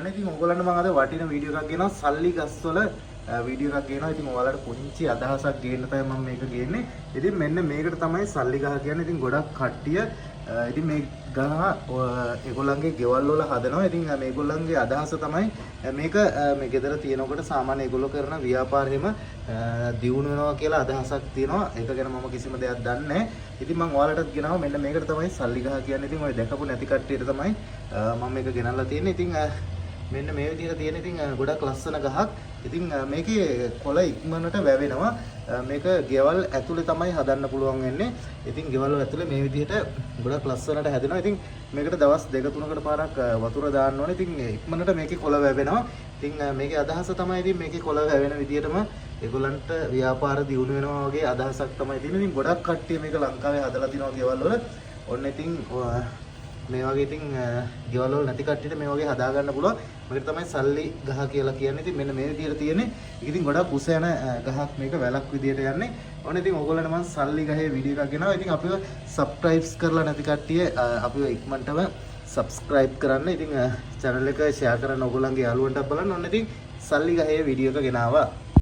ඉතින් ඔයගොල්ලන්ට මම අද වටින වීඩියෝ එකක් ගෙනවා සල්ලි ගස්වල වීඩියෝ එකක් ගෙනවා. ඉතින් ඔයාලට පුංචි අදහසක් ගේන්න තමයි මම මේක ගේන්නේ. ඉතින් මෙන්න මේකට තමයි සල්ලි ගහ කියන්නේ. ඉතින් ගොඩක් කට්ටිය ඉතින් මේ ගහ ඒගොල්ලන්ගේ ගෙවල් වල හදනවා. ඉතින් මේගොල්ලන්ගේ අදහස තමයි මේක මේ ගෙදර තියෙනකොට සාමාන්‍ය ඒගොල්ලෝ කරන ව්‍යාපාරෙම දියුණු වෙනවා කියලා අදහසක් තියෙනවා. ඒක ගැන මම කිසිම දෙයක් දන්නේ නැහැ. ඉතින් මම ඔයාලටත් ගෙනවා මෙන්න මේකට තමයි සල්ලි ගහ කියන්නේ. ඉතින් ඔය දැකපු නැති කට්ටියට තමයි මම මේක ගෙනල්ලා තියෙන්නේ. ඉතින් මෙන්න මේ විදිහට තියෙන ඉතින් ගොඩක් ලස්සන ගහක්. ඉතින් මේකේ කොළ ඉක්මනට වැවෙනවා. මේක ගෙවල් ඇතුලේ තමයි හදන්න පුළුවන් වෙන්නේ. ඉතින් ගෙවල් වල ඇතුලේ මේ විදිහට ගොඩක් ලස්සනට හැදෙනවා. ඉතින් මේකට දවස් 2-3කට පාරක් වතුර දාන්න ඕනේ. ඉතින් ඉක්මනට මේකේ කොළ වැවෙනවා. ඉතින් මේකේ අදහස තමයි ඉතින් මේකේ කොළ වැවෙන විදිහටම ඒගොල්ලන්ට ව්‍යාපාර දියුණු වෙනවා වගේ අදහසක් තමයි තියෙන්නේ. ඉතින් ගොඩක් කට්ටිය මේක ලංකාවේ හදලා තිනවා ගෙවල් වල. ඔන්න ඉතින් මේ වගේ ඉතින් ගෙවල් වල නැති කට්ටියට මේ වගේ හදා ගන්න පුළුවන්. මේකට තමයි සල්ලි ගහ කියලා කියන්නේ. ඉතින් මෙන්න මේ විදිහට තියෙන්නේ. ඉතින් ගොඩක් උස යන ගහක් මේක වැලක් විදිහට යන්නේ. ඔන්න ඉතින් ඕගොල්ලන්ට මම සල්ලි ගහේ වීඩියෝ එකක් ගෙනවා. ඉතින් අපිව සබ්ස්ක්‍රයිබ්ස් කරලා නැති කට්ටිය අපිව ඉක්මනටම සබ්ස්ක්‍රයිබ් කරන්න. ඉතින් channel එක share කරන්න ඕගොල්ලන්ගේ යාළුවන්ටත් බලන්න. ඔන්න ඉතින් සල්ලි ගහේ වීඩියෝ එක ගෙනාවා.